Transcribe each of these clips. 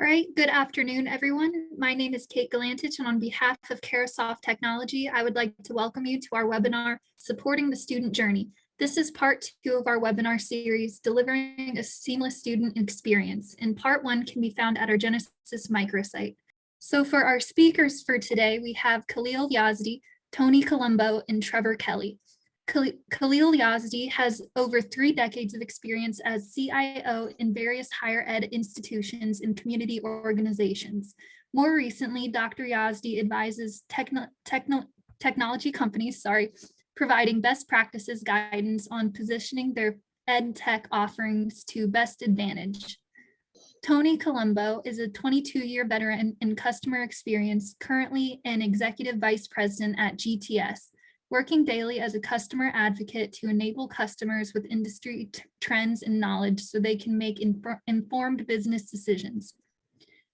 All right, good afternoon, everyone. My name is Kate Galantich, and on behalf of Carasoft Technology, I would like to welcome you to our webinar, Supporting the Student Journey. This is part 2 of our webinar series, Delivering a Seamless Student Experience, and part 1 can be found at our Genesys microsite. So for our speakers for today, we have Khalil Yazdi, Tony Colombo, and Trevor Kelly. Khalil Yazdi has over 3 decades of experience as CIO in various higher ed institutions and community organizations. More recently, Dr. Yazdi advises technology companies, providing best practices guidance on positioning their ed tech offerings to best advantage. Tony Colombo is a 22-year veteran in customer experience, currently an executive vice president at GTS, working daily as a customer advocate to enable customers with industry trends and knowledge so they can make informed business decisions.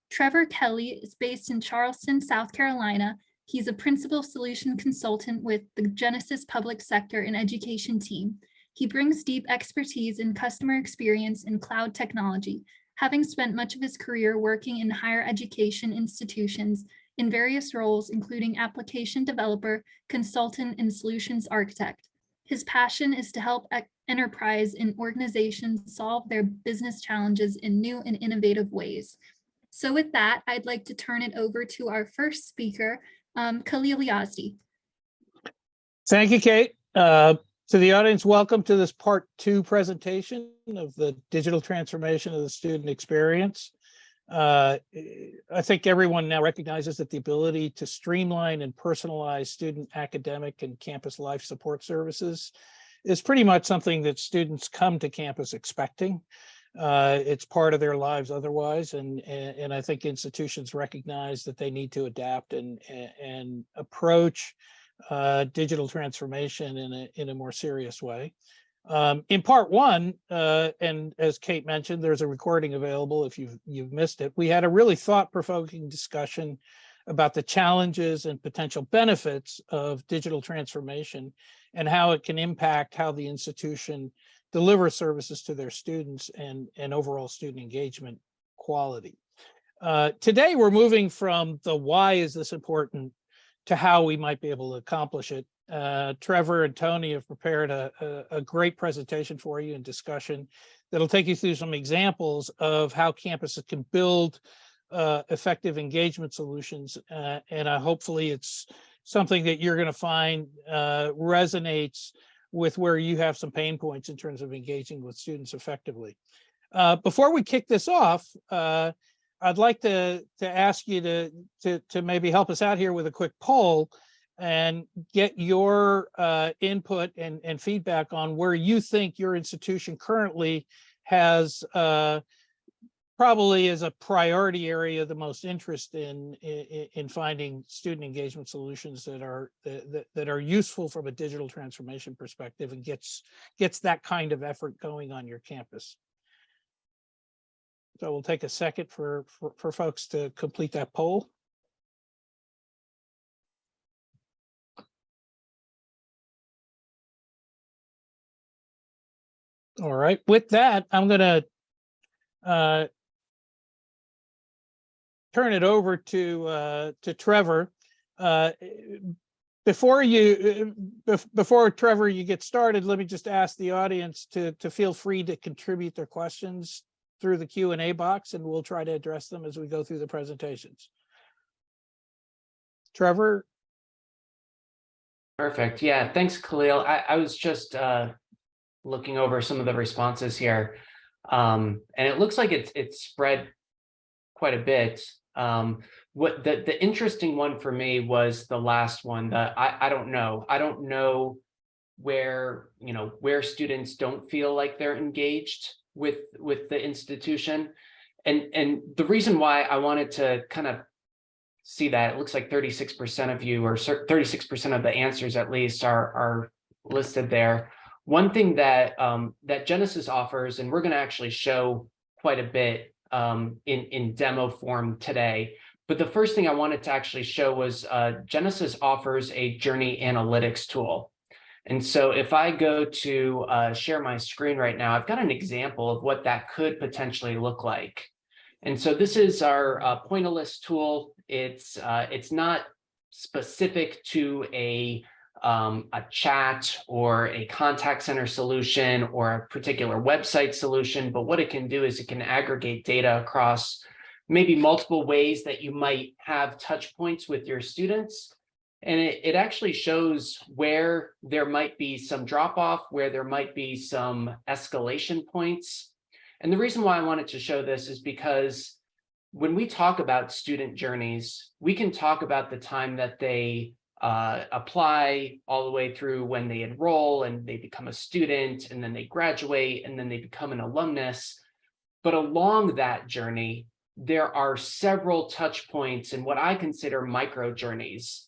Trevor Kelly is based in Charleston, South Carolina. He's a principal solution consultant with the Genesys Public Sector and Education team. He brings deep expertise in customer experience and cloud technology, having spent much of his career working in higher education institutions in various roles, including application developer, consultant, and solutions architect. His passion is to help enterprise and organizations solve their business challenges in new and innovative ways. So with that, I'd like to turn it over to our first speaker, Khalil Yazdi. Thank you, Kate. To the audience, welcome to this part 2 presentation of the digital transformation of the student experience. I think everyone now recognizes that the ability to streamline and personalize student academic and campus life support services is pretty much something that students come to campus expecting. It's part of their lives otherwise, and I think institutions recognize that they need to adapt and approach digital transformation in a more serious way. In part 1, and as Kate mentioned, there's a recording available if you've missed it. We had a really thought-provoking discussion about the challenges and potential benefits of digital transformation and how it can impact how the institution delivers services to their students and overall student engagement quality. Today, we're moving from the why is this important to how we might be able to accomplish it. Trevor and Tony have prepared a great presentation for you and discussion that'll take you through some examples of how campuses can build effective engagement solutions. And hopefully it's something that you're going to find resonates with where you have some pain points in terms of engaging with students effectively. Before we kick this off, I'd like to ask you to maybe help us out here with a quick poll and get your input and feedback on where you think your institution currently has probably as a priority area the most interest in finding student engagement solutions that are useful from a digital transformation perspective and gets that kind of effort going on your campus. So we'll take a second for folks to complete that poll. All right, with that, I'm going to turn it over to Trevor. Before Trevor, you get started, let me just ask the audience to feel free to contribute their questions through the Q&A box, and we'll try to address them as we go through the presentations. Trevor? Perfect. Yeah, thanks, Khalil. I was just looking over some of the responses here, and it looks like it's spread quite a bit. What the interesting one for me was the last one. That I don't know where students don't feel like they're engaged with the institution, and the reason why I wanted to kind of see that, it looks like 36% of you, or 36% of the answers at least, are listed there. One thing that that Genesys offers, and we're going to actually show quite a bit in demo form today, but the first thing I wanted to actually show was Genesys offers a journey analytics tool. And so if I go to share my screen right now, I've got an example of what that could potentially look like. And so this is our point-a-list tool. It's not specific to a chat or a contact center solution or a particular website solution, but what it can do is it can aggregate data across maybe multiple ways that you might have touch points with your students. And it actually shows where there might be some drop off, where there might be some escalation points. And the reason why I wanted to show this is because when we talk about student journeys, we can talk about the time that they apply all the way through when they enroll and they become a student, and then they graduate, and then they become an alumnus. But along that journey, there are several touch points and what I consider micro journeys.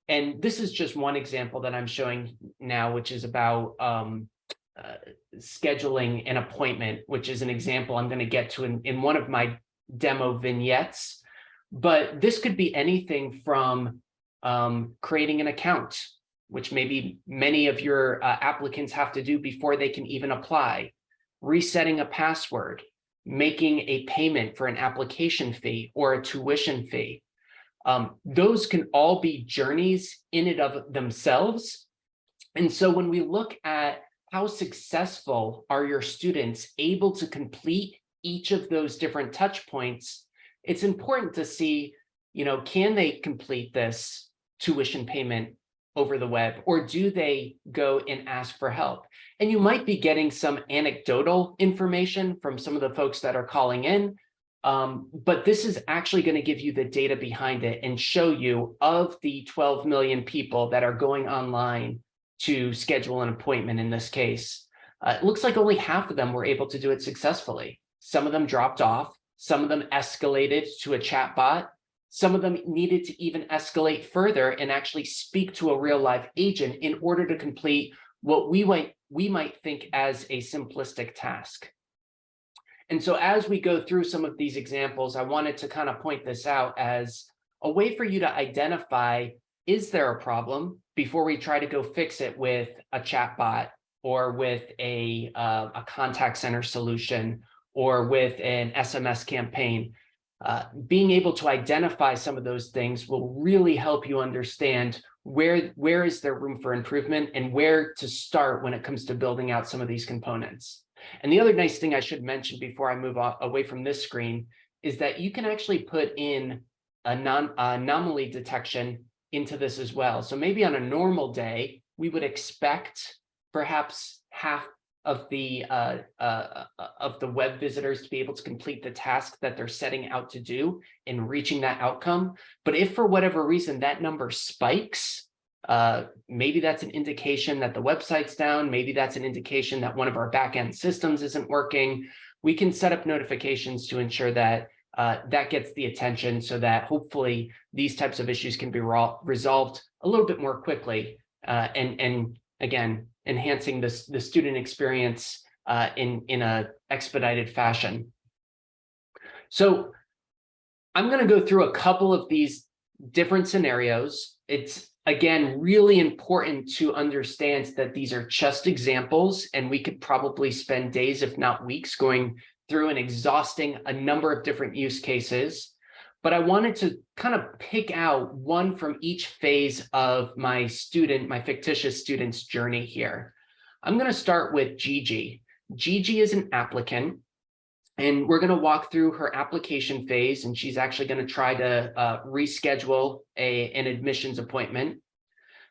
And this is just one example that I'm showing now, which is about scheduling an appointment, which is an example I'm going to get to in one of my demo vignettes. But this could be anything from creating an account, which maybe many of your applicants have to do before they can even apply, resetting a password, making a payment for an application fee or a tuition fee. Those can all be journeys in and of themselves. And so when we look at how successful are your students able to complete each of those different touch points, it's important to see, can they complete this tuition payment over the web, or do they go and ask for help? And you might be getting some anecdotal information from some of the folks that are calling in, but this is actually going to give you the data behind it and show you, of the 12 million people that are going online to schedule an appointment in this case, it looks like only half of them were able to do it successfully. Some of them dropped off, some of them escalated to a chat bot, some of them needed to even escalate further and actually speak to a real live agent in order to complete what we might think as a simplistic task. And so as we go through some of these examples, I wanted to kind of point this out as a way for you to identify, is there a problem, before we try to go fix it with a chat bot or with a contact center solution or with an SMS campaign. Being able to identify some of those things will really help you understand where is there room for improvement and where to start when it comes to building out some of these components. And the other nice thing I should mention before I move away from this screen is that you can actually put in anomaly detection into this as well. So maybe on a normal day, we would expect perhaps half of the web visitors to be able to complete the task that they're setting out to do in reaching that outcome. But if for whatever reason that number spikes, maybe that's an indication that the website's down, maybe that's an indication that one of our backend systems isn't working. We can set up notifications to ensure that that gets the attention, so that hopefully these types of issues can be resolved a little bit more quickly, and again, enhancing the student experience in a expedited fashion. So I'm going to go through a couple of these different scenarios. It's, again, really important to understand that these are just examples, and we could probably spend days, if not weeks, going through and exhausting a number of different use cases. But I wanted to kind of pick out one from each phase of my fictitious student's journey here. I'm going to start with Gigi. Gigi is an applicant, and we're going to walk through her application phase, and she's actually going to try to reschedule an admissions appointment.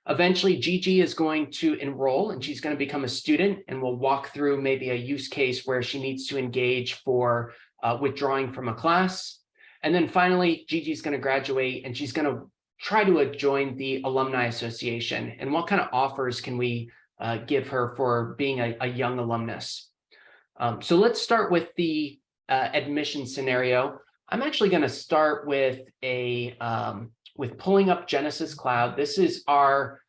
Eventually, Gigi is going to enroll, and she's going to become a student, and we'll walk through maybe a use case where she needs to engage for withdrawing from a class. And then finally, Gigi's going to graduate, and she's going to try to join the Alumni Association. And what kind of offers can we give her for being a young alumnus? So let's start with the admission scenario. I'm actually going to start with pulling up Genesys Cloud. This is our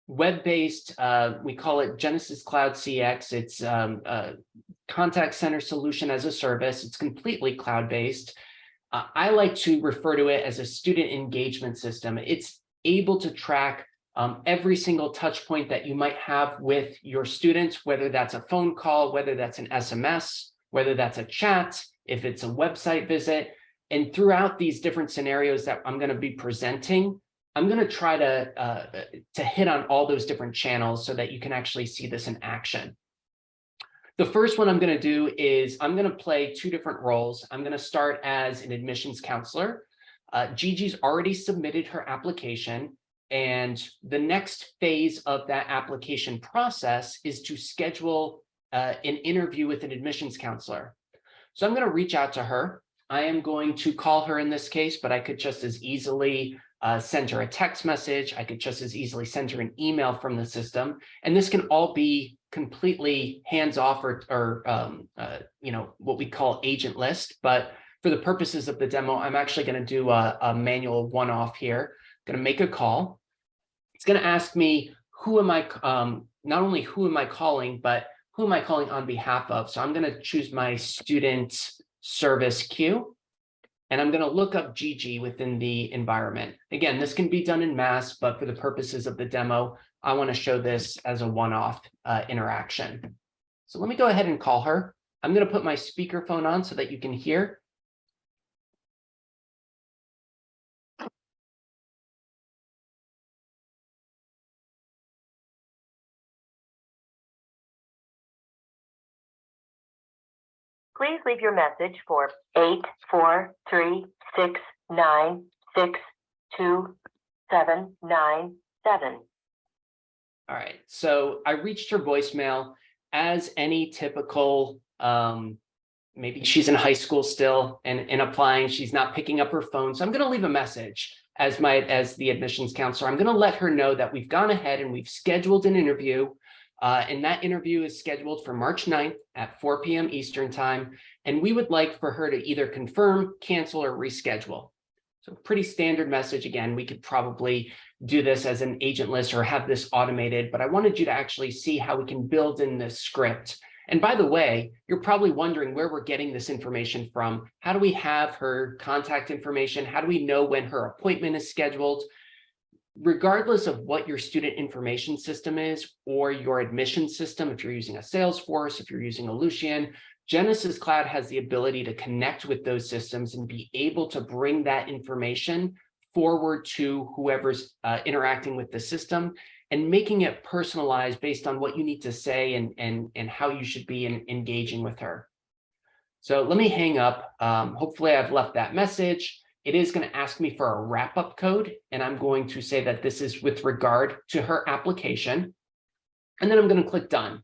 web-based, we call it Genesys Cloud CX. It's a contact center solution as a service. It's completely cloud-based. I like to refer to it as a student engagement system. It's able to track every single touch point that you might have with your students, whether that's a phone call, whether that's an SMS, whether that's a chat. if it's a website visit. And throughout these different scenarios that I'm going to be presenting, I'm going to try to hit on all those different channels so that you can actually see this in action. The first one I'm going to do is I'm going to play two different roles. I'm going to start as an admissions counselor. Gigi's already submitted her application, and the next phase of that application process is to schedule an interview with an admissions counselor. So I'm going to reach out to her. I am going to call her in this case, but I could just as easily send her a text message. I could just as easily send her an email from the system. And this can all be completely hands-off or what we call agent list. But for the purposes of the demo, I'm actually going to do a manual one-off here. I'm going to make a call. It's going to ask me who am I, not only who am I calling, but who am I calling on behalf of? So I'm going to choose my student service queue, and I'm going to look up Gigi within the environment. Again, this can be done in mass, but for the purposes of the demo, I want to show this as a one-off interaction. So let me go ahead and call her. I'm going to put my speakerphone on so that you can hear. Please leave your message for 843-696-279-7. All right, so I reached her voicemail as any typical, maybe she's in high school still and applying, she's not picking up her phone. So I'm going to leave a message as the admissions counselor. I'm going to let her know that we've gone ahead and we've scheduled an interview. And that interview is scheduled for March 9th at 4 p.m. Eastern time. And we would like for her to either confirm, cancel, or reschedule. So pretty standard message. Again, we could probably do this as an agent list or have this automated, but I wanted you to actually see how we can build in this script. And by the way, you're probably wondering where we're getting this information from. How do we have her contact information? How do we know when her appointment is scheduled? Regardless of what your student information system is or your admission system, if you're using a Salesforce, if you're using a Lucian, Genesys Cloud has the ability to connect with those systems and be able to bring that information forward to whoever's interacting with the system and making it personalized based on what you need to say and how you should be engaging with her. So let me hang up. Hopefully I've left that message. It is going to ask me for a wrap-up code, and I'm going to say that this is with regard to her application. And then I'm going to click done.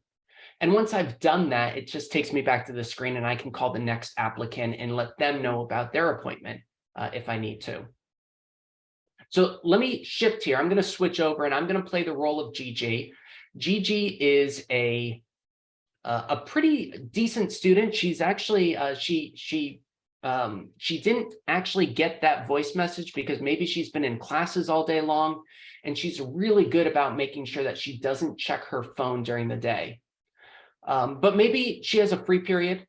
And once I've done that, it just takes me back to the screen and I can call the next applicant and let them know about their appointment if I need to. So let me shift here. I'm going to switch over and I'm going to play the role of Gigi. Gigi is a pretty decent student. She's actually, she didn't actually get that voice message because maybe she's been in classes all day long, and she's really good about making sure that she doesn't check her phone during the day. But maybe she has a free period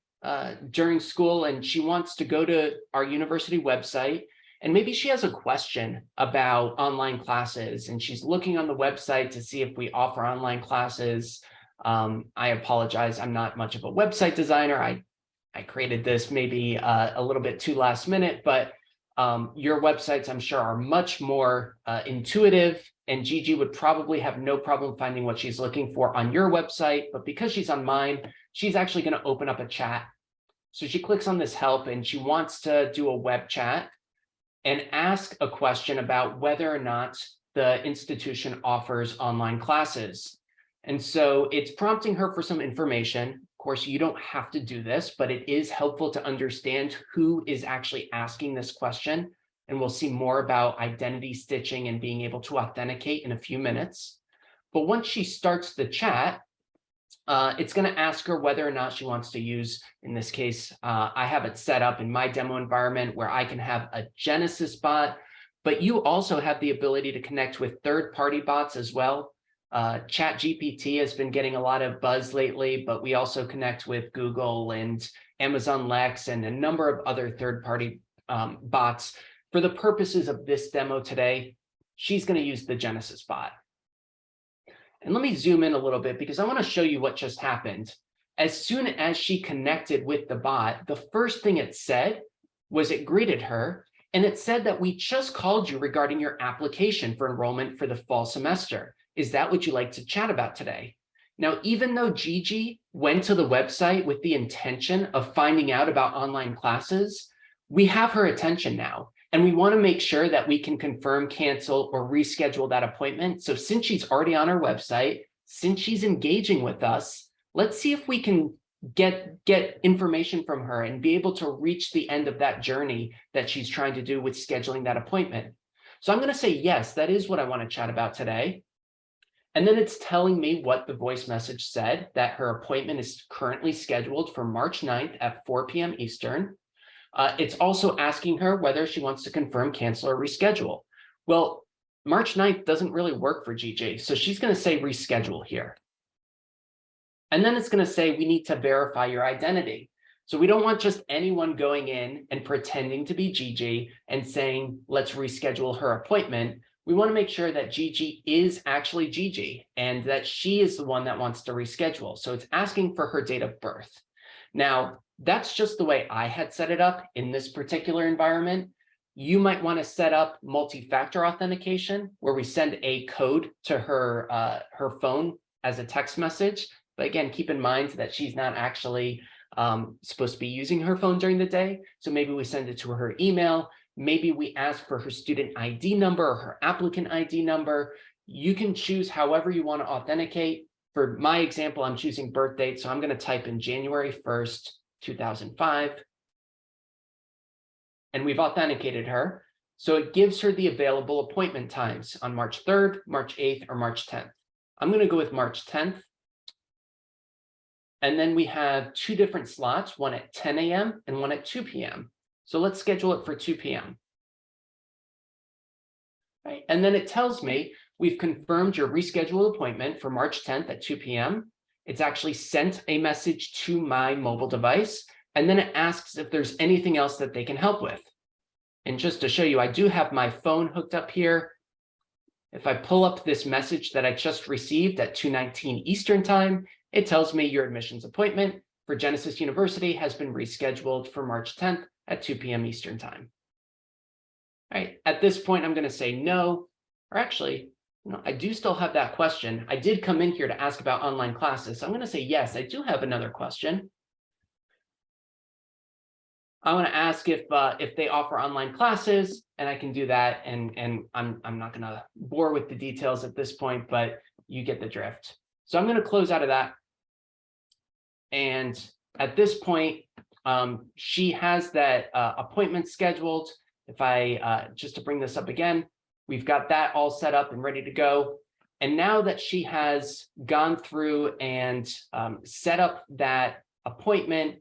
during school and she wants to go to our university website, and maybe she has a question about online classes and she's looking on the website to see if we offer online classes. I apologize, I'm not much of a website designer. I created this maybe a little bit too last minute, but your websites, I'm sure, are much more intuitive, and Gigi would probably have no problem finding what she's looking for on your website. But because she's on mine, she's actually going to open up a chat. So she clicks on this help and she wants to do a web chat and ask a question about whether or not the institution offers online classes. And so it's prompting her for some information. Of course, you don't have to do this, but it is helpful to understand who is actually asking this question. And we'll see more about identity stitching and being able to authenticate in a few minutes. But once she starts the chat, it's going to ask her whether or not she wants to use, in this case, I have it set up in my demo environment where I can have a Genesys bot, but you also have the ability to connect with third-party bots as well. ChatGPT has been getting a lot of buzz lately, but we also connect with Google and Amazon Lex and a number of other third-party bots. For the purposes of this demo today, she's going to use the Genesys bot. And let me zoom in a little bit because I want to show you what just happened. As soon as she connected with the bot, the first thing it said was it greeted her, and it said that we just called you regarding your application for enrollment for the fall semester. Is that what you like to chat about today? Now, even though Gigi went to the website with the intention of finding out about online classes, we have her attention now, and we want to make sure that we can confirm, cancel, or reschedule that appointment. So since she's already on our website, since she's engaging with us, let's see if we can get information from her and be able to reach the end of that journey that she's trying to do with scheduling that appointment. So I'm going to say, yes, that is what I want to chat about today. And then it's telling me what the voice message said, that her appointment is currently scheduled for March 9th at 4 p.m. Eastern. It's also asking her whether she wants to confirm, cancel, or reschedule. Well, March 9th doesn't really work for GG, so she's going to say reschedule here. And then it's going to say we need to verify your identity. So we don't want just anyone going in and pretending to be Gigi and saying, let's reschedule her appointment. We want to make sure that Gigi is actually Gigi and that she is the one that wants to reschedule. So it's asking for her date of birth. Now, that's just the way I had set it up in this particular environment. You might want to set up multi-factor authentication where we send a code to her, her phone as a text message. But again, keep in mind that she's not actually supposed to be using her phone during the day. So maybe we send it to her email. Maybe we ask for her student ID number or her applicant ID number. You can choose however you want to authenticate. For my example, I'm choosing birth date. So I'm going to type in January 1st, 2005. And we've authenticated her. So it gives her the available appointment times on March 3rd, March 8th, or March 10th. I'm going to go with March 10th. And then we have two different slots, one at 10 a.m. and one at 2 p.m. So let's schedule it for 2 p.m. Right. And then it tells me we've confirmed your rescheduled appointment for March 10th at 2 p.m. It's actually sent a message to my mobile device. And then it asks if there's anything else that they can help with. And just to show you, I do have my phone hooked up here. If I pull up this message that I just received at 2:19 Eastern time, it tells me your admissions appointment for Genesys University has been rescheduled for March 10th at 2 p.m. Eastern time. All right, at this point, I'm going to say no, or actually, no, I do still have that question. I did come in here to ask about online classes. So I'm going to say yes, I do have another question. I want to ask if they offer online classes, and I can do that. And I'm not going to bore with the details at this point, but you get the drift. So I'm going to close out of that. And at this point, she has that appointment scheduled. If I just to bring this up again, we've got that all set up and ready to go. And now that she has gone through and set up that appointment,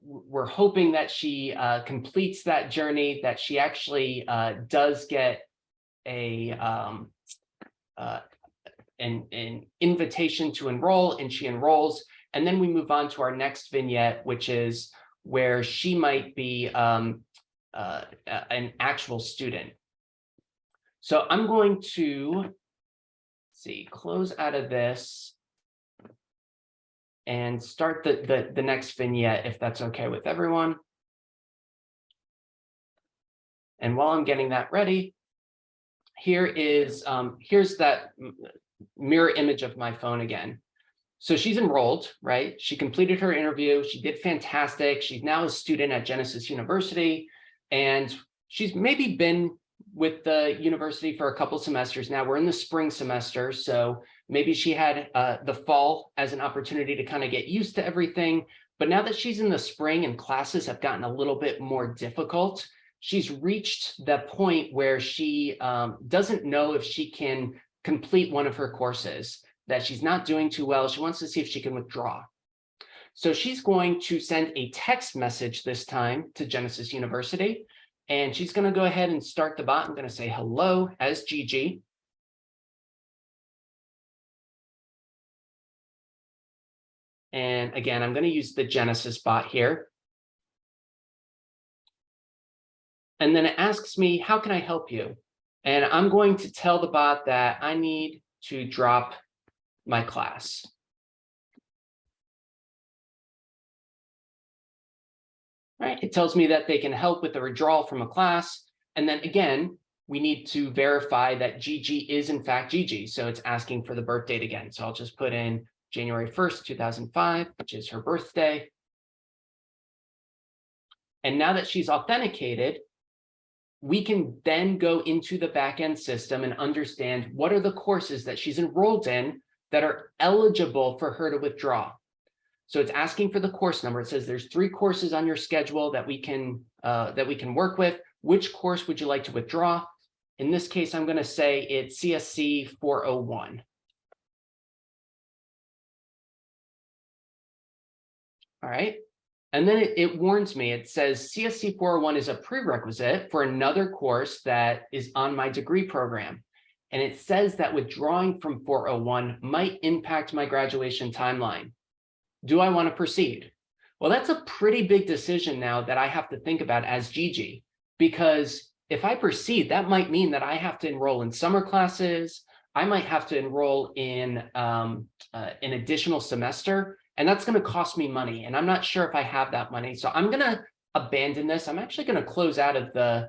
we're hoping that she completes that journey, that she actually does get an invitation to enroll, and she enrolls. And then we move on to our next vignette, which is where she might be an actual student. So I'm going to close out of this and start the next vignette, if that's okay with everyone. And while I'm getting that ready, here's that mirror image of my phone again. So she's enrolled, right? She completed her interview. She did fantastic. She's now a student at Genesys University, and she's maybe been with the university for a couple semesters now. We're in the spring semester, so maybe she had the fall as an opportunity to kind of get used to everything. But now that she's in the spring and classes have gotten a little bit more difficult, she's reached the point where she doesn't know if she can complete one of her courses, that she's not doing too well. She wants to see if she can withdraw. So she's going to send a text message this time to Genesys University. And she's going to go ahead and start the bot. I'm going to say hello as Gigi. And again, I'm going to use the Genesys bot here. And then it asks me, how can I help you? And I'm going to tell the bot that I need to drop my class. right? It tells me that they can help with the withdrawal from a class. And then again, we need to verify that Gigi is in fact Gigi. So it's asking for the birth date again. So I'll just put in January 1st, 2005, which is her birthday. And now that she's authenticated, we can then go into the backend system and understand what are the courses that she's enrolled in that are eligible for her to withdraw. So it's asking for the course number. It says there's 3 courses on your schedule that we can work with. Which course would you like to withdraw? In this case, I'm going to say it's CSC 401. All right. And then it warns me. It says CSC 401 is a prerequisite for another course that is on my degree program. And it says that withdrawing from 401 might impact my graduation timeline. Do I want to proceed? Well, that's a pretty big decision now that I have to think about as Gigi, because if I proceed, that might mean that I have to enroll in summer classes. I might have to enroll in an additional semester, and that's going to cost me money. And I'm not sure if I have that money. So I'm going to abandon this. I'm actually going to close out of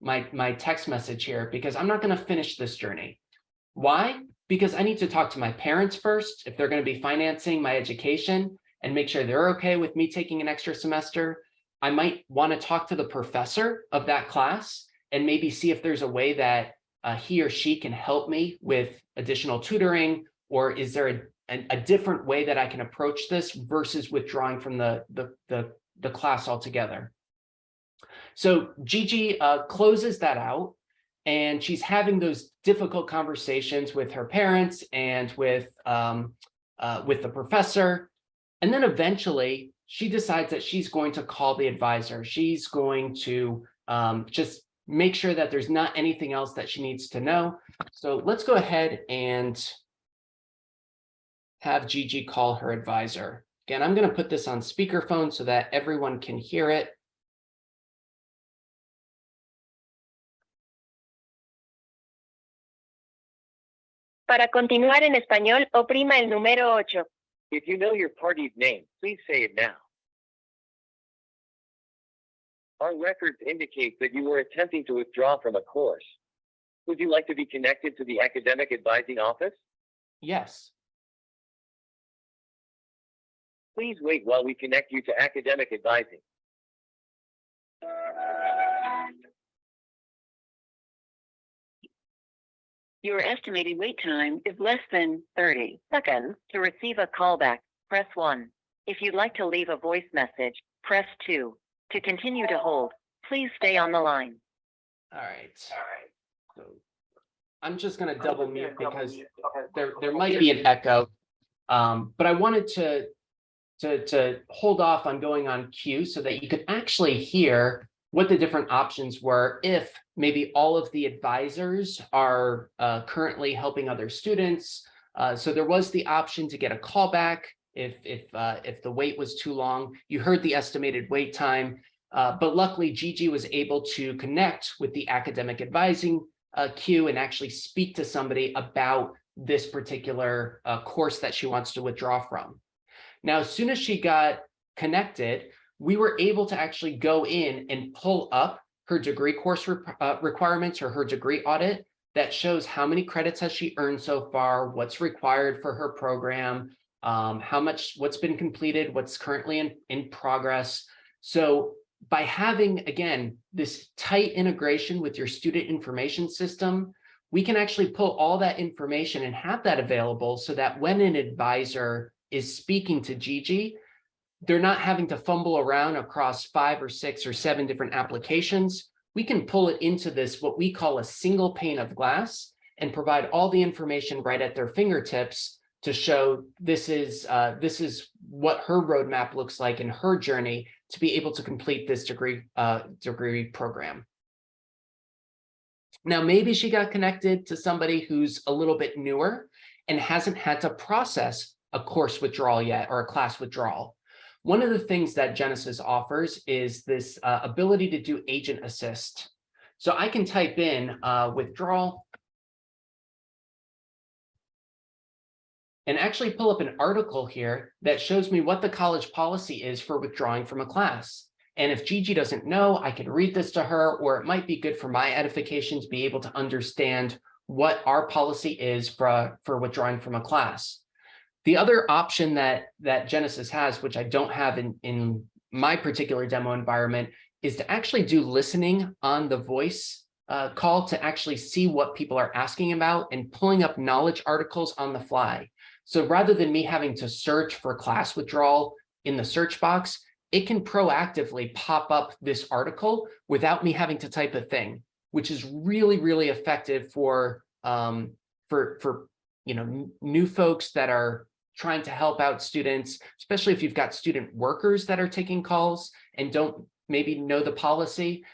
my text message here because I'm not going to finish this journey. Why? Because I need to talk to my parents first if they're going to be financing my education and make sure they're okay with me taking an extra semester. I might want to talk to the professor of that class and maybe see if there's a way that he or she can help me with additional tutoring, or is there a different way that I can approach this versus withdrawing from the class altogether. So Gigi closes that out, and she's having those difficult conversations with her parents and with the professor. And then eventually she decides that she's going to call the advisor. She's going to just make sure that there's not anything else that she needs to know. So let's go ahead and have Gigi call her advisor. Again, I'm going to put this on speakerphone so that everyone can hear it. Para continuar en español, oprima el número 8. If you know your party's name, please say it now. Our records indicate that you were attempting to withdraw from a course. Would you like to be connected to the academic advising office? Yes. Please wait while we connect you to academic advising. Your estimated wait time is less than 30 seconds. To receive a callback, press 1. If you'd like to leave a voice message, press 2. To continue to hold, please stay on the line. All right. So I'm just going to double mute because there might be an echo. But I wanted to hold off on going on cue so that you could actually hear what the different options were if maybe all of the advisors are currently helping other students. So there was the option to get a callback if the wait was too long. You heard the estimated wait time, but luckily Gigi was able to connect with the academic advising queue and actually speak to somebody about this particular course that she wants to withdraw from. Now, as soon as she got connected, we were able to actually go in and pull up her degree course requirements or her degree audit that shows how many credits has she earned so far, what's required for her program, what's been completed, what's currently in progress. So by having, again, this tight integration with your student information system, we can actually pull all that information and have that available so that when an advisor is speaking to Gigi, they're not having to fumble around across 5 or 6 or 7 different applications. We can pull it into this, what we call a single pane of glass, and provide all the information right at their fingertips to show this is what her roadmap looks like in her journey to be able to complete this degree program. Now, maybe she got connected to somebody who's a little bit newer and hasn't had to process a course withdrawal yet or a class withdrawal. One of the things that Genesys offers is this ability to do agent assist. So I can type in withdrawal and actually pull up an article here that shows me what the college policy is for withdrawing from a class. And if Gigi doesn't know, I can read this to her, or it might be good for my edification to be able to understand what our policy is for withdrawing from a class. The other option that Genesys has, which I don't have in my particular demo environment, is to actually do listening on the voice call to actually see what people are asking about and pulling up knowledge articles on the fly. So rather than me having to search for class withdrawal in the search box, it can proactively pop up this article without me having to type a thing, which is really, really effective for new folks that are trying to help out students, especially if you've got student workers that are taking calls and don't maybe know the policy.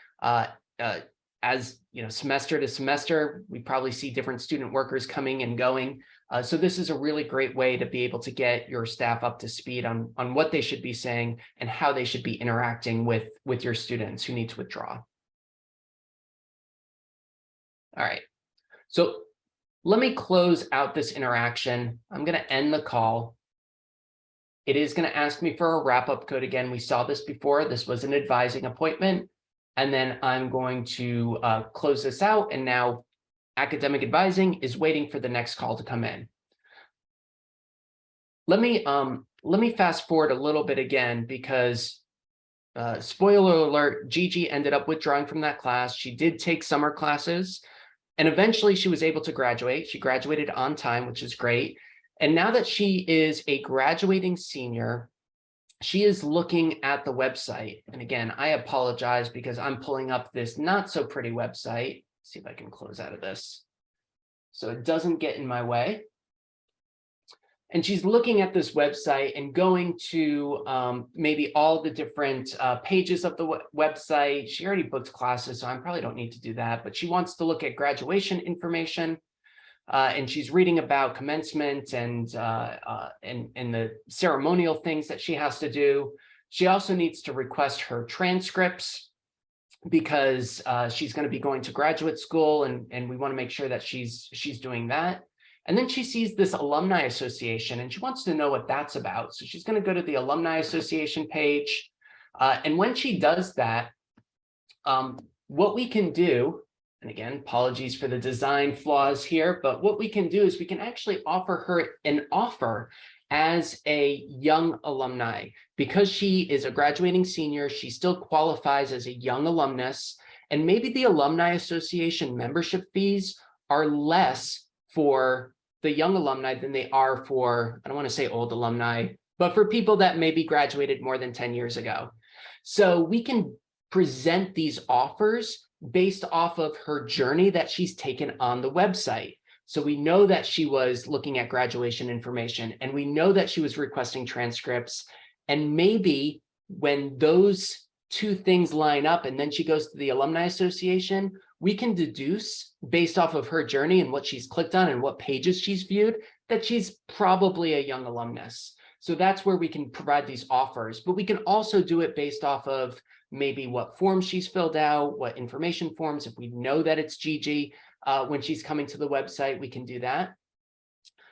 As semester to semester, we probably see different student workers coming and going. So this is a really great way to be able to get your staff up to speed on what they should be saying and how they should be interacting with your students who need to withdraw. All right, so let me close out this interaction. I'm going to end the call. It is going to ask me for a wrap-up code again. We saw this before. This was an advising appointment. And then I'm going to close this out. And now academic advising is waiting for the next call to come in. Let me fast forward a little bit again, because spoiler alert, Gigi ended up withdrawing from that class. She did take summer classes, and eventually she was able to graduate. She graduated on time, which is great. And now that she is a graduating senior, she is looking at the website. And again, I apologize because I'm pulling up this not so pretty website. Let's see if I can close out of this so it doesn't get in my way. And she's looking at this website and going to maybe all the different pages of the website. She already booked classes, so I probably don't need to do that, but she wants to look at graduation information. And she's reading about commencement and the ceremonial things that she has to do. She also needs to request her transcripts because she's going to be going to graduate school, and we want to make sure that she's doing that. And then she sees this alumni association and she wants to know what that's about. So she's going to go to the alumni association page. And when she does that, what we can do, and again, apologies for the design flaws here, but what we can do is we can actually offer her an offer as a young alumni. Because she is a graduating senior, she still qualifies as a young alumnus, and maybe the Alumni Association membership fees are less for the young alumni than they are for, I don't want to say old alumni, but for people that maybe graduated more than 10 years ago. So we can present these offers based off of her journey that she's taken on the website. So we know that she was looking at graduation information, and we know that she was requesting transcripts. And maybe when those two things line up and then she goes to the Alumni Association, we can deduce based off of her journey and what she's clicked on and what pages she's viewed that she's probably a young alumnus. So that's where we can provide these offers, but we can also do it based off of maybe what forms she's filled out, what information forms. If we know that it's Gigi when she's coming to the website, we can do that.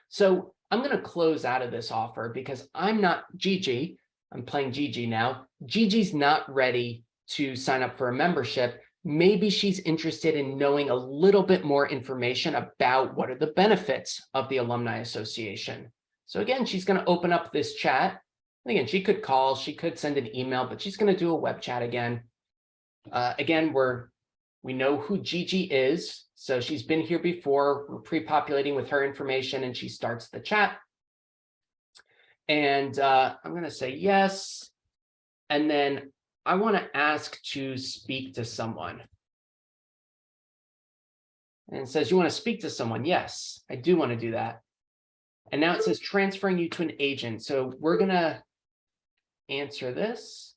So I'm going to close out of this offer because I'm not Gigi. I'm playing Gigi now. Gigi's not ready to sign up for a membership. Maybe she's interested in knowing a little bit more information about what are the benefits of the Alumni Association. So again, she's going to open up this chat. Again, she could call, she could send an email, but she's going to do a web chat again. Again, we know who Gigi is. So she's been here before. We're pre-populating with her information, and she starts the chat. And I'm going to say yes. And then I want to ask to speak to someone. And it says, you want to speak to someone? Yes, I do want to do that. And now it says transferring you to an agent. So we're going to answer this.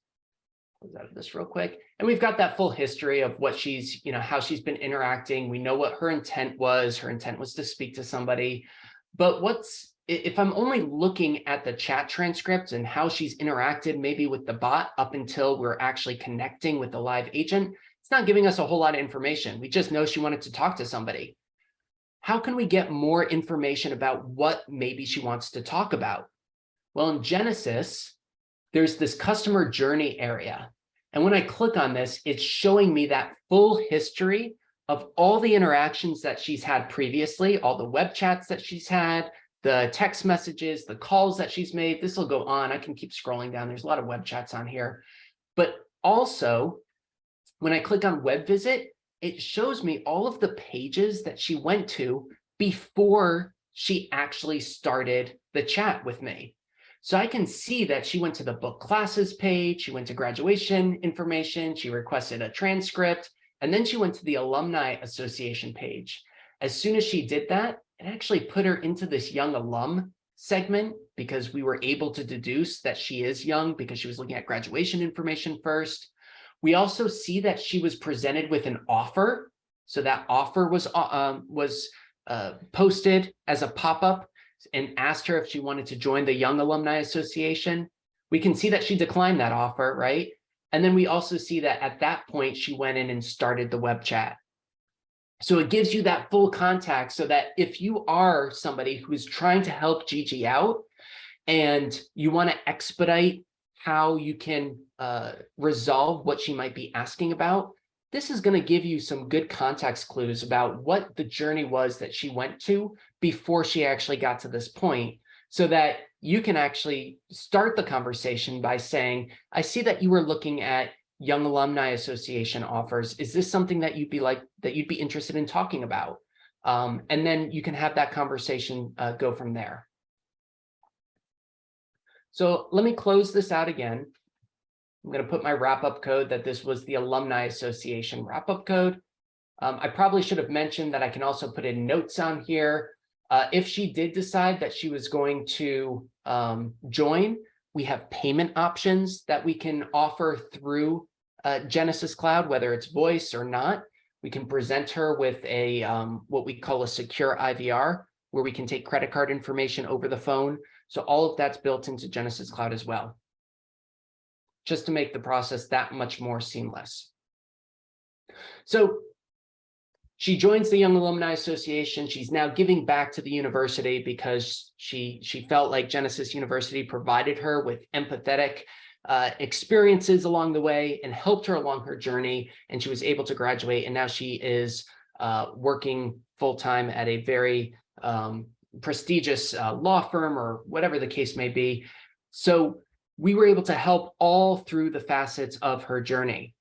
Close out of this real quick. And we've got that full history of what she's, how she's been interacting. We know what her intent was. Her intent was to speak to somebody. But if I'm only looking at the chat transcripts and how she's interacted maybe with the bot up until we're actually connecting with the live agent, it's not giving us a whole lot of information. We just know she wanted to talk to somebody. How can we get more information about what maybe she wants to talk about? Well, in Genesys, there's this customer journey area. And when I click on this, it's showing me that full history of all the interactions that she's had previously, all the web chats that she's had, the text messages, the calls that she's made. This will go on. I can keep scrolling down. There's a lot of web chats on here. But also, when I click on web visit, it shows me all of the pages that she went to before she actually started the chat with me. So I can see that she went to the book classes page, she went to graduation information, she requested a transcript, and then she went to the Alumni Association page. As soon as she did that, it actually put her into this young alum segment because we were able to deduce that she is young because she was looking at graduation information first. We also see that she was presented with an offer. So that offer was posted as a pop-up and asked her if she wanted to join the Young Alumni Association. We can see that she declined that offer, right? And then we also see that at that point, she went in and started the web chat. So it gives you that full context so that if you are somebody who's trying to help Gigi out and you want to expedite how you can resolve what she might be asking about, this is going to give you some good context clues about what the journey was that she went to before she actually got to this point, so that you can actually start the conversation by saying, I see that you were looking at Young Alumni Association offers. Is this something that you'd be interested in talking about? And then you can have that conversation go from there. So let me close this out again. I'm going to put my wrap-up code that this was the Alumni Association wrap-up code. I probably should have mentioned that I can also put in notes on here. If she did decide that she was going to join, we have payment options that we can offer through Genesys Cloud, whether it's voice or not. We can present her with a what we call a secure IVR, where we can take credit card information over the phone. So all of that's built into Genesys Cloud as well, just to make the process that much more seamless. So she joins the Young Alumni Association. She's now giving back to the university because she felt like Genesys University provided her with empathetic experiences along the way and helped her along her journey. And she was able to graduate. And now she is working full-time at a very prestigious law firm or whatever the case may be. So we were able to help all through the facets of her journey.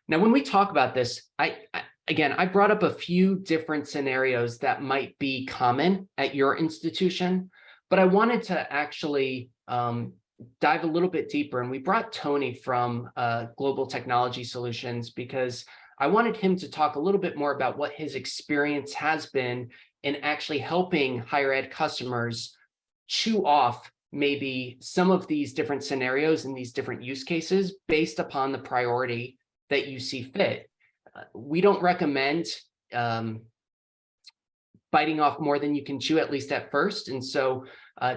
Now, when we talk about this, I brought up a few different scenarios that might be common at your institution, but I wanted to actually dive a little bit deeper. And we brought Tony from Global Technology Solutions because I wanted him to talk a little bit more about what his experience has been in actually helping higher ed customers chew off maybe some of these different scenarios and these different use cases based upon the priority that you see fit. We don't recommend biting off more than you can chew, at least at first. And so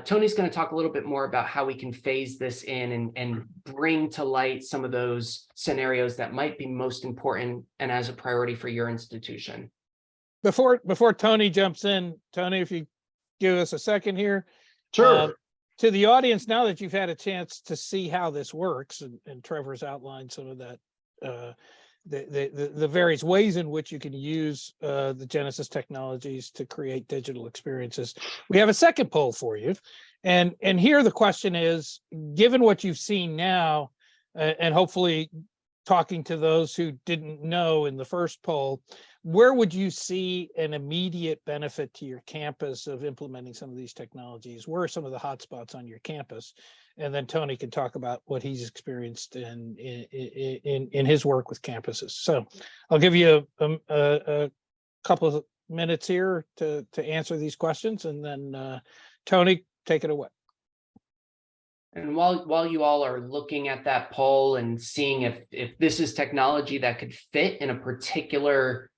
Tony's going to talk a little bit more about how we can phase this in and bring to light some of those scenarios that might be most important and as a priority for your institution. Before Tony jumps in, Tony, if you give us a second here. Sure. To the audience, now that you've had a chance to see how this works, and Trevor's outlined some of that, the various ways in which you can use the Genesys technologies to create digital experiences. We have a second poll for you. And here the question is, given what you've seen now, and hopefully talking to those who didn't know in the first poll, where would you see an immediate benefit to your campus of implementing some of these technologies? Where are some of the hotspots on your campus? And then Tony can talk about what he's experienced in his work with campuses. So I'll give you a couple of minutes here to answer these questions, and then Tony, take it away. And while you all are looking at that poll and seeing if this is technology that could fit in a particular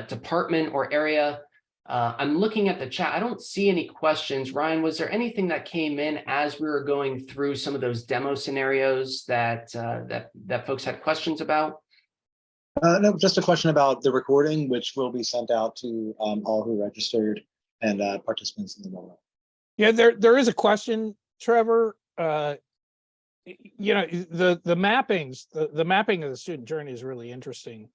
department or area, I'm looking at the chat. I don't see any questions. Ryan, was there anything that came in as we were going through some of those demo scenarios that folks had questions about? No, just a question about the recording, which will be sent out to all who registered and participants in the webinar. Yeah, there is a question, Trevor. you know, the mappings, the mapping of the student journey is really interesting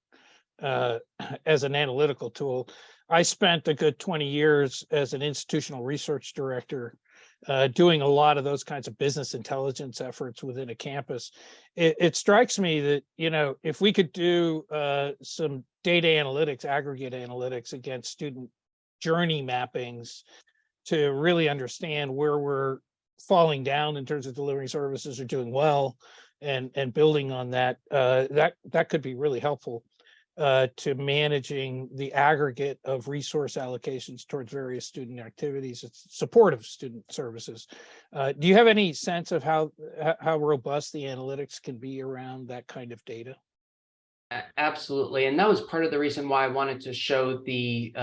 as an analytical tool. I spent a good 20 years as an institutional research director doing a lot of those kinds of business intelligence efforts within a campus. It strikes me that, you know, if we could do some data analytics, aggregate analytics against student journey mappings to really understand where we're falling down in terms of delivering services or doing well, and building on that, that could be really helpful to managing the aggregate of resource allocations towards various student activities. It's supportive student services. Do you have any sense of how robust the analytics can be around that kind of data? Absolutely, and that was part of the reason why I wanted to show the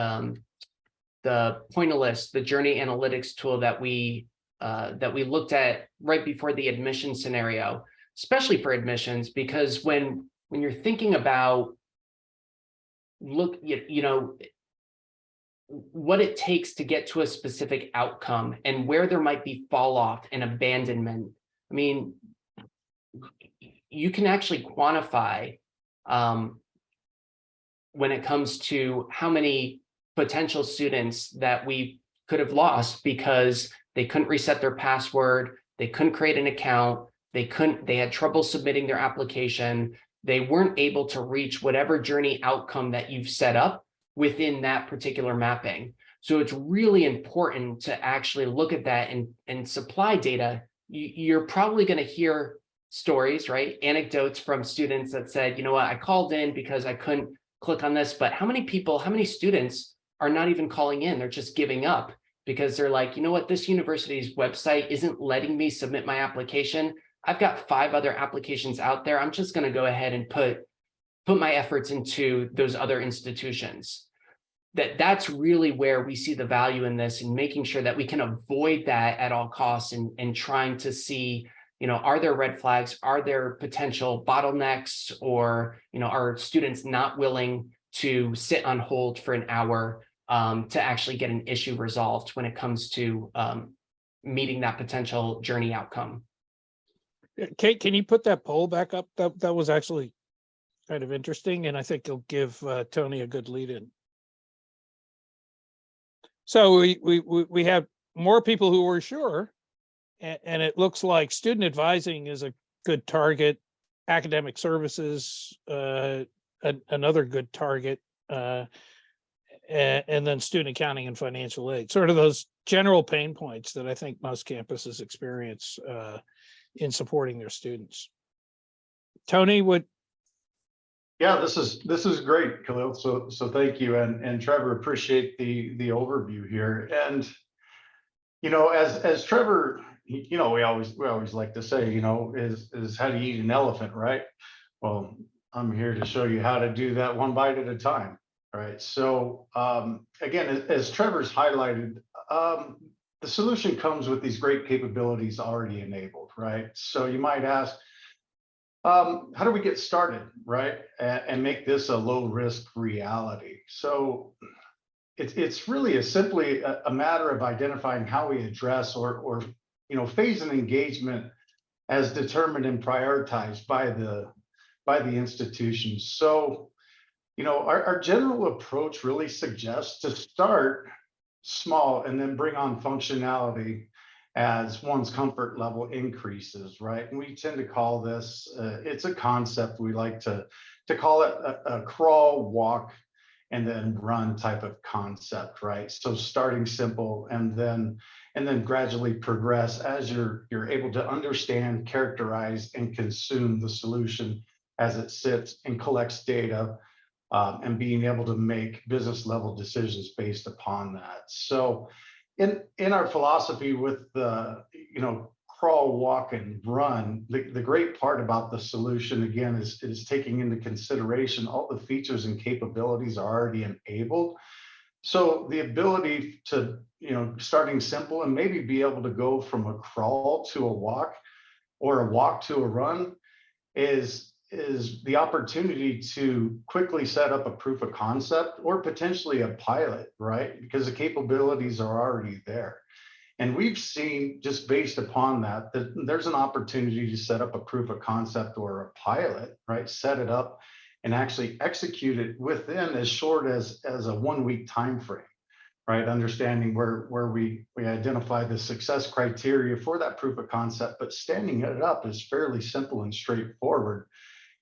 Pointillist, the journey analytics tool that we looked at right before the admission scenario, especially for admissions, because when you're thinking about you know, what it takes to get to a specific outcome and where there might be fall off and abandonment. I mean, you can actually quantify when it comes to how many potential students that we could have lost because they couldn't reset their password, they couldn't create an account, they had trouble submitting their application, they weren't able to reach whatever journey outcome that you've set up within that particular mapping. So it's really important to actually look at that and supply data. You're probably going to hear stories, right? Anecdotes from students that said, you know what, I called in because I couldn't click on this, but how many students are not even calling in? They're just giving up because they're like, you know what, this university's website isn't letting me submit my application. I've got 5 other applications out there. I'm just going to go ahead and put my efforts into those other institutions. That's really where we see the value in this, and making sure that we can avoid that at all costs, and trying to see, you know, are there red flags? Are there potential bottlenecks? Or, you know, are students not willing to sit on hold for an hour to actually get an issue resolved when it comes to meeting that potential journey outcome? Kate, can you put that poll back up? That was actually kind of interesting, and I think it'll give Tony a good lead in. So we have more people who were sure, and it looks like student advising is a good target, academic services another good target, and then student accounting and financial aid, sort of those general pain points that I think most campuses experience in supporting their students. Tony, what? Yeah, this is great, Khalil. So thank you, and Trevor, appreciate the overview here. And you know, as Trevor, you know, we always like to say, you know, is how do you eat an elephant, right? Well, I'm here to show you how to do that one bite at a time, right? So again, as Trevor's highlighted, the solution comes with these great capabilities already enabled, right? So you might ask, how do we get started, right? And make this a low risk reality? So it's really simply a matter of identifying how we address or you know, phase an engagement as determined and prioritized by the institutions. So, you know, our general approach really suggests to start small and then bring on functionality as one's comfort level increases, right? And we tend to call this, it's a concept we like to call it a crawl, walk, and then run type of concept, right? So starting simple and then gradually progress as you're able to understand, characterize, and consume the solution as it sits and collects data, and being able to make business level decisions based upon that. So in our philosophy with the, you know, crawl, walk, and run, the great part about the solution, again, is taking into consideration all the features and capabilities are already enabled. So the ability to, you know, starting simple and maybe be able to go from a crawl to a walk or a walk to a run is the opportunity to quickly set up a proof of concept or potentially a pilot, right? Because the capabilities are already there. And we've seen, just based upon that, that there's an opportunity to set up a proof of concept or a pilot, right? Set it up and actually execute it within as short as a 1 week time frame, right? Understanding where we identify the success criteria for that proof of concept, but standing it up is fairly simple and straightforward.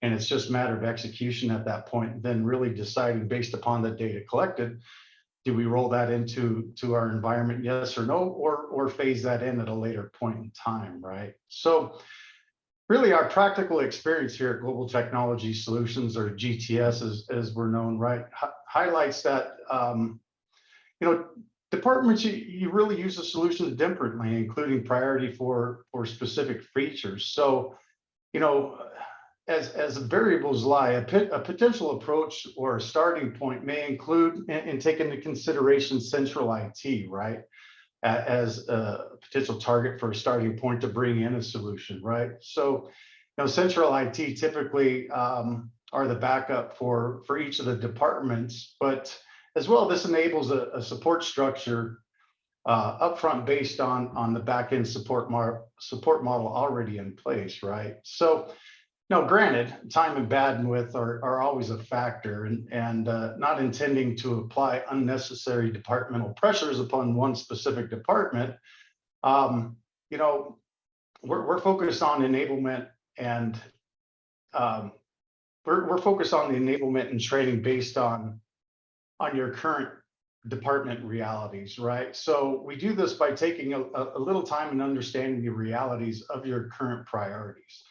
And it's just a matter of execution at that point, then really deciding based upon the data collected, do we roll that into our environment, yes or no, or phase that in at a later point in time, right? So really our practical experience here at Global Technology Solutions, or GTS as we're known, right, highlights that, you know, departments, you really use the solutions differently, including priority for specific features. So, you know, as variables lie, a potential approach or a starting point may include and take into consideration central IT, right? As a potential target for a starting point to bring in a solution, right? So, you know, central IT typically are the backup for each of the departments, but as well, this enables a support structure upfront based on the backend support model already in place, right? So, no, granted, time and bandwidth are always a factor, and not intending to apply unnecessary departmental pressures upon one specific department. You know, we're focused on enablement, and we're focused on the enablement and training based on your current department realities, right? So we do this by taking a little time and understanding the realities of your current priorities.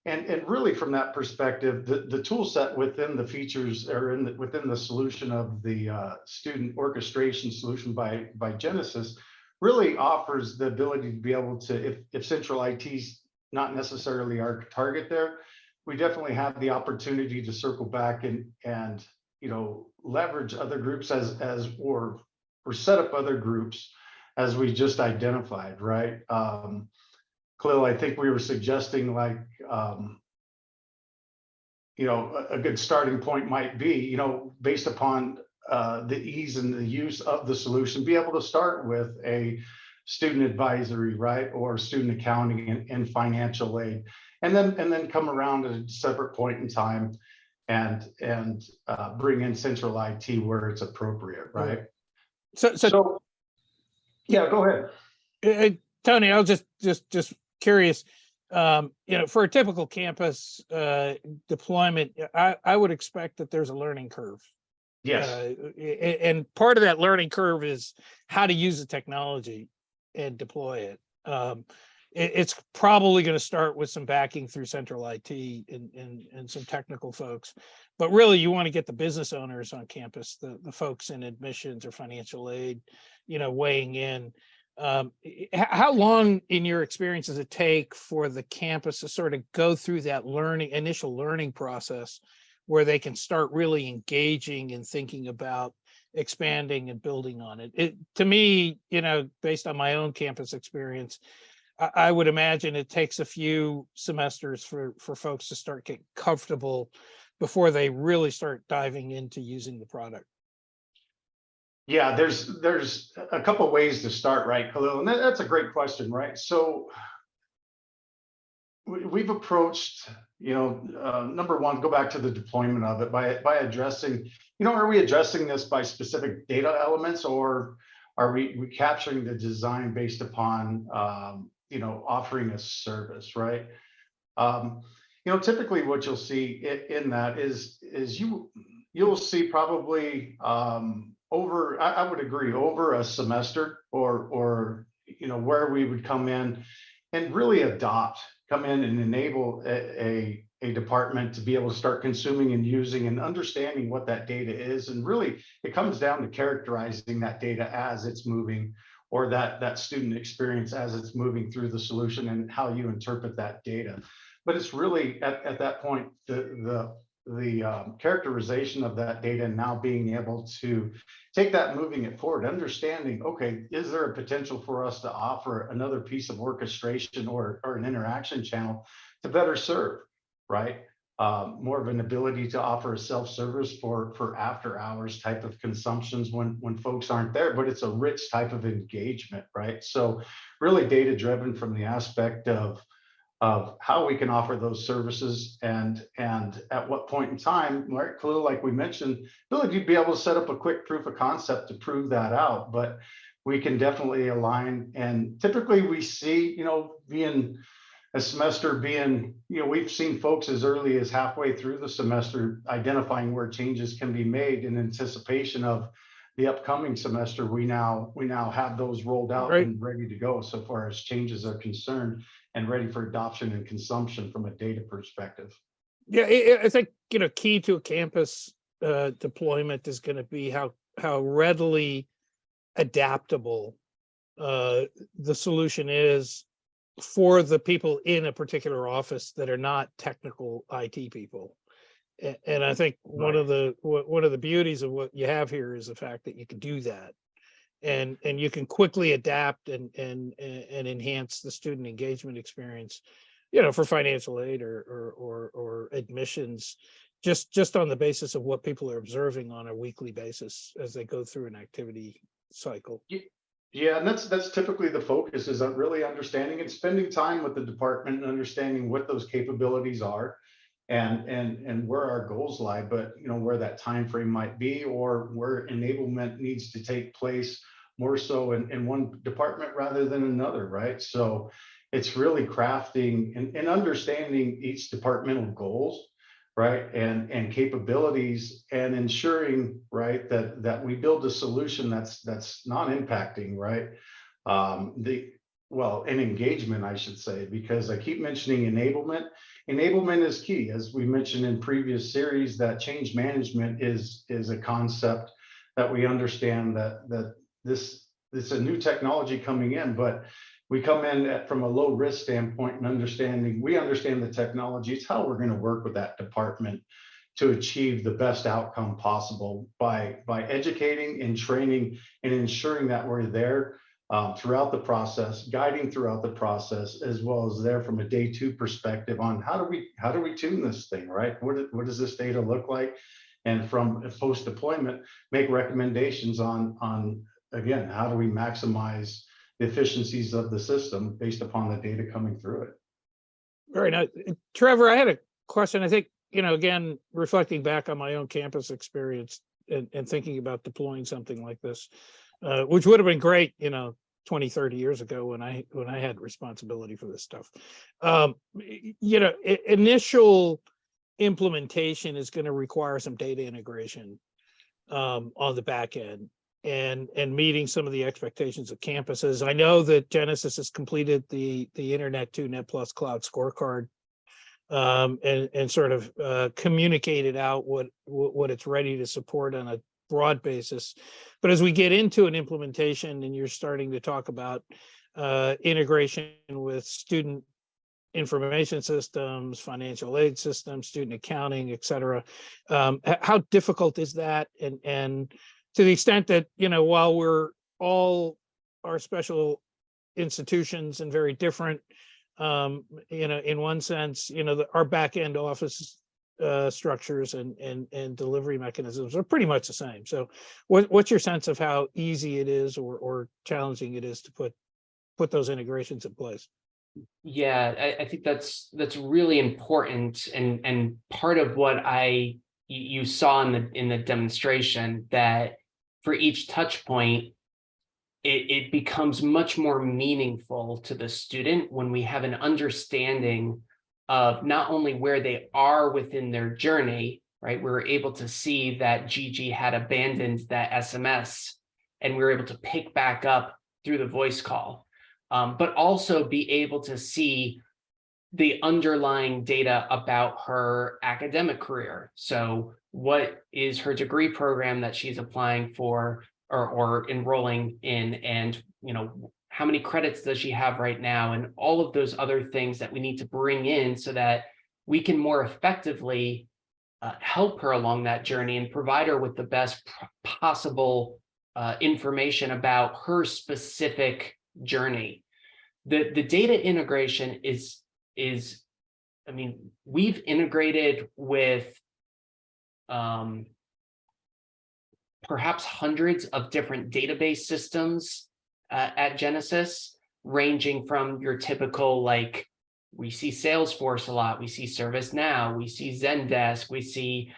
And really from that perspective, the tool set within the features or within the solution of the student orchestration solution by Genesys really offers the ability to be able to, if central IT's not necessarily our target there, we definitely have the opportunity to circle back and you know, leverage other groups or set up other groups as we just identified, right? Khalil, I think we were suggesting like, you know, a good starting point might be, you know, based upon the ease and the use of the solution, be able to start with a student advisory, right? Or student accounting and financial aid, and then come around at a separate point in time and bring in central IT where it's appropriate, right? So yeah, go ahead. Tony, I was just curious, you know, for a typical campus deployment, I would expect that there's a learning curve. Yes. And part of that learning curve is how to use the technology and deploy it. It's probably going to start with some backing through central IT and some technical folks, but really you want to get the business owners on campus, the folks in admissions or financial aid, you know, weighing in. How long in your experience does it take for the campus to sort of go through that initial learning process where they can start really engaging and thinking about expanding and building on it? To me, you know, based on my own campus experience, I would imagine it takes a few semesters for folks to start getting comfortable before they really start diving into using the product. Yeah, there's a couple ways to start, right, Khalil? And that's a great question, right? So we've approached, you know, number one, go back to the deployment of it by addressing, you know, are we addressing this by specific data elements, or are we capturing the design based upon, you know, offering a service, right? You know, typically what you'll see in that is you'll see probably over, I would agree, over a semester or you know, where we would come in and really come in and enable a department to be able to start consuming and using and understanding what that data is. And really it comes down to characterizing that data as it's moving, or that student experience as it's moving through the solution, and how you interpret that data. But it's really at that point, the characterization of that data, and now being able to take that, moving it forward, understanding, okay, is there a potential for us to offer another piece of orchestration or an interaction channel to better serve, right? more of an ability to offer a self-service for after hours type of consumptions when folks aren't there, but it's a rich type of engagement, right? So really data driven from the aspect of how we can offer those services and at what point in time, right? Khalil, like we mentioned, ability to be able to set up a quick proof of concept to prove that out, but we can definitely align. And typically we see, being a semester being, we've seen folks as early as halfway through the semester identifying where changes can be made in anticipation of the upcoming semester. We now have those rolled out Right. and ready to go so far as changes are concerned and ready for adoption and consumption from a data perspective. Yeah, I think, key to a campus deployment is going to be how readily adaptable the solution is for the people in a particular office that are not technical IT people. And I think one of the beauties of what you have here is the fact that you can do that, and you can quickly adapt and enhance the student engagement experience, for financial aid or admissions, just on the basis of what people are observing on a weekly basis as they go through an activity cycle. Yeah, and that's typically the focus, is on really understanding and spending time with the department and understanding what those capabilities are and where our goals lie, but where that time frame might be, or where enablement needs to take place more so in one department rather than another, right? So it's really crafting and understanding each departmental goals, right, and capabilities, and ensuring, right, that we build a solution that's non-impacting, right, and engagement, I should say, because I keep mentioning enablement. Enablement is key, as we mentioned in previous series. That change management is a concept that we understand that this is a new technology coming in, but we come in from a low risk standpoint and we understand the technology. It's how we're going to work with that department to achieve the best outcome possible by educating and training and ensuring that we're there throughout the process, guiding throughout the process, as well as there from a day two perspective on how do we tune this thing, right? What does this data look like? And from post deployment, make recommendations on again, how do we maximize the efficiencies of the system based upon the data coming through it. Very nice. Trevor, I had a question. I think, again, reflecting back on my own campus experience and thinking about deploying something like this, which would have been great, 20, 30 years ago when I had responsibility for this stuff. Initial implementation is going to require some data integration on the back end, and meeting some of the expectations of campuses. I know that Genesys has completed the Internet 2 Net Plus Cloud Scorecard, and sort of communicated out what it's ready to support on a broad basis. But as we get into an implementation and you're starting to talk about integration with student information systems, financial aid systems, student accounting, et cetera, how difficult is that? And to the extent that, while we're all our special institutions and very different, in one sense, our back end office structures and delivery mechanisms are pretty much the same. So what's your sense of how easy it is or challenging it is to put those integrations in place? Yeah, I think that's really important, and part of what you saw in the demonstration, that for each touch point, it becomes much more meaningful to the student when we have an understanding of not only where they are within their journey, right? We were able to see that Gigi had abandoned that SMS, and we were able to pick back up through the voice call, but also be able to see the underlying data about her academic career. So what is her degree program that she's applying for or enrolling in, and how many credits does she have right now, and all of those other things that we need to bring in so that we can more effectively help her along that journey and provide her with the best possible information about her specific journey. The data integration is I mean, we've integrated with perhaps hundreds of different database systems at Genesys, ranging from your typical, like, we see Salesforce a lot, we see ServiceNow, we see Zendesk, we see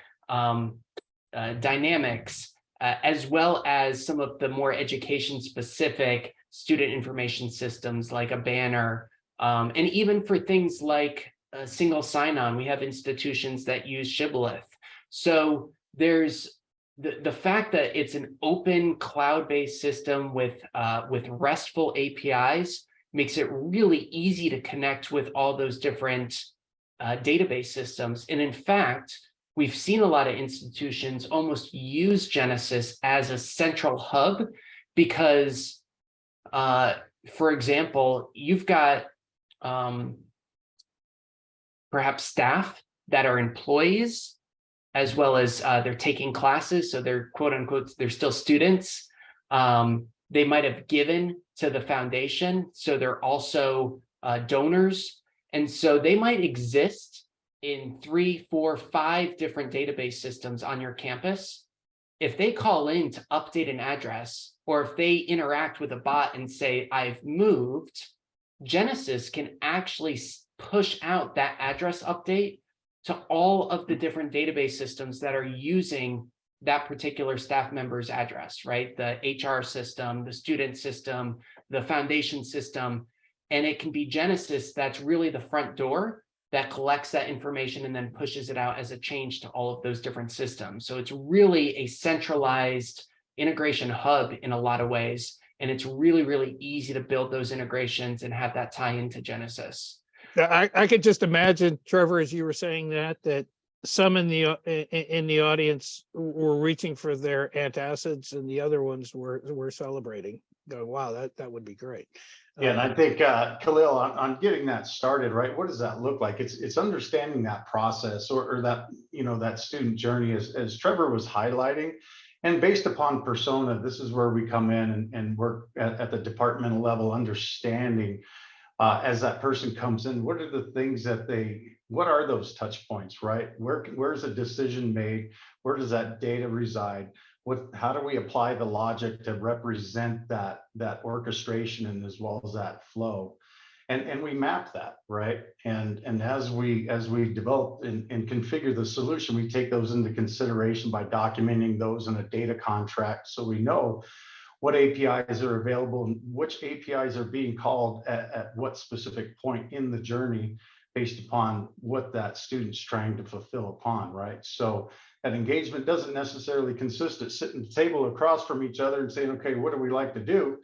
Dynamics, as well as some of the more education-specific student information systems like a Banner, and even for things like single sign-on, we have institutions that use Shibboleth. So there's the fact that it's an open cloud-based system with RESTful APIs makes it really easy to connect with all those different database systems. And in fact, we've seen a lot of institutions almost use Genesys as a central hub because, for example, you've got perhaps staff that are employees, as well as they're taking classes, so they're quote unquote, they're still students. They might have given to the foundation, so they're also donors. And so they might exist in 3, 4, 5 different database systems on your campus. If they call in to update an address, or if they interact with a bot and say, I've moved, Genesys can actually push out that address update to all of the different database systems that are using that particular staff member's address, right? The HR system, the student system, the foundation system, and it can be Genesys that's really the front door that collects that information and then pushes it out as a change to all of those different systems. So it's really a centralized integration hub in a lot of ways, and it's really, really easy to build those integrations and have that tie into Genesys. I could just imagine, Trevor, as you were saying that some in the audience were reaching for their antacids and the other ones were celebrating. Going, wow, that would be great. Yeah, and I think Khalil, on getting that started, right? What does that look like? It's understanding that process or that, you know, that student journey as Trevor was highlighting. And based upon persona, this is where we come in and work at the departmental level, understanding as that person comes in, what are the things that what are those touch points, right? Where's a decision made? Where does that data reside? How do we apply the logic to represent that orchestration and as well as that flow? And we map that, right? And as we develop and configure the solution, we take those into consideration by documenting those in a data contract so we know what APIs are available and which APIs are being called at what specific point in the journey based upon what that student's trying to fulfill upon, right? So that engagement doesn't necessarily consist of sitting at the table across from each other and saying, okay, what do we like to do?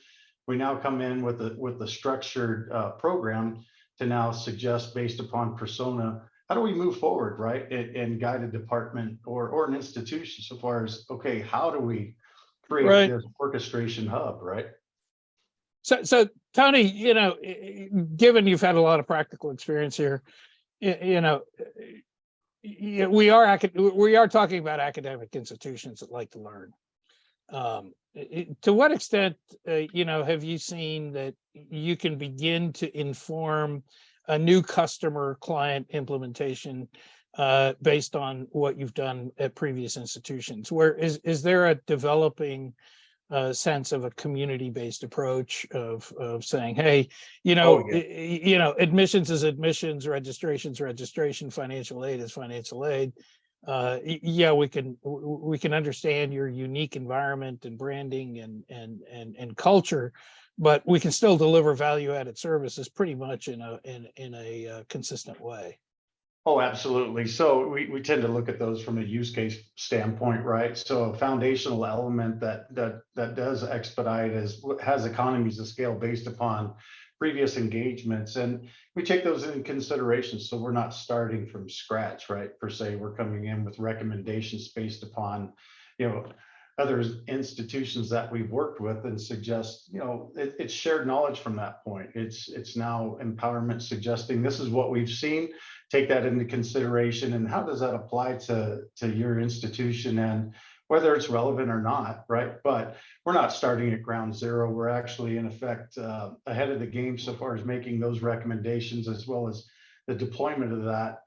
We now come in with the structured program to now suggest based upon persona, how do we move forward, right? And guide a department or an institution so far as, okay, how do we create Right. this orchestration hub, right? So Tony, you know, given you've had a lot of practical experience here, you know, we are talking about academic institutions that like to learn. To what extent, you know, have you seen that you can begin to inform a new customer client implementation based on what you've done at previous institutions? Where is there a developing sense of a community-based approach of saying, hey, you know, you know, admissions is admissions, registration's registration, financial aid is financial aid. Yeah, we can understand your unique environment and branding and culture, but we can still deliver value-added services pretty much in a consistent way. Oh, absolutely. So we tend to look at those from a use case standpoint, right? So a foundational element that does expedite has economies of scale based upon previous engagements, and we take those into consideration. So we're not starting from scratch, right? Per se, we're coming in with recommendations based upon, you know, other institutions that we've worked with and suggest, you know, it's shared knowledge from that point. It's now empowerment suggesting this is what we've seen. Take that into consideration, and how does that apply to your institution and whether it's relevant or not, right? But we're not starting at ground zero. We're actually in effect ahead of the game so far as making those recommendations as well as the deployment of that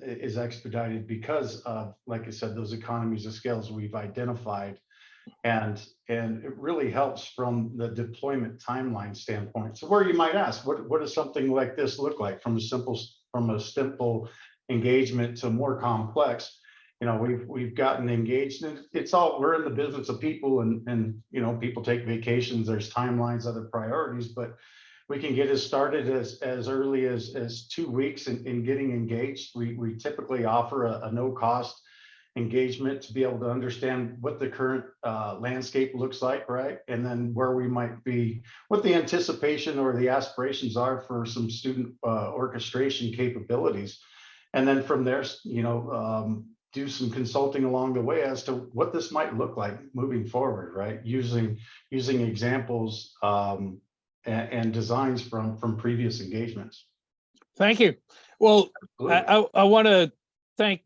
is expedited because of, like I said, those economies of scales we've identified. And it really helps from the deployment timeline standpoint. So where you might ask, what does something like this look like from a simple engagement to more complex? You know, we've gotten engaged, and we're in the business of people, and you know, people take vacations, there's timelines, other priorities, but we can get us started as early as 2 weeks in getting engaged. We typically offer a no cost engagement to be able to understand what the current landscape looks like, right? And then where we might be, what the anticipation or the aspirations are for some student orchestration capabilities. And then from there, you know, do some consulting along the way as to what this might look like moving forward, right? Using examples and designs from previous engagements. Thank you. Well, Absolutely. I want to thank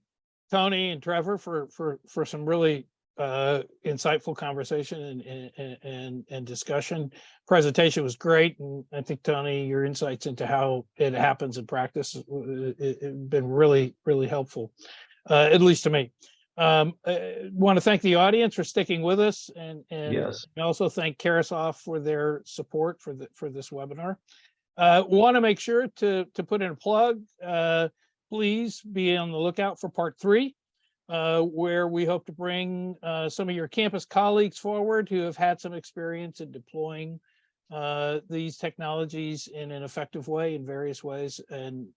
Tony and Trevor for some really insightful conversation and discussion. Presentation was great, and I think, Tony, your insights into how it happens in practice it been really helpful, at least to me. I want to thank the audience for sticking with us, and Yes. also thank Carahsoft for their support for this webinar. Want to make sure to put in a plug. Please be on the lookout for part 3, where we hope to bring some of your campus colleagues forward who have had some experience in deploying these technologies in an effective way in various ways, and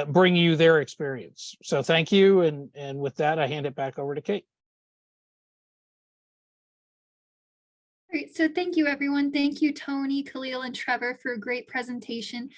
bring you their experience. So thank you. And with that, I hand it back over to Kate. Great. So thank you, everyone. Thank you, Tony, Khalil, and Trevor, for a great presentation.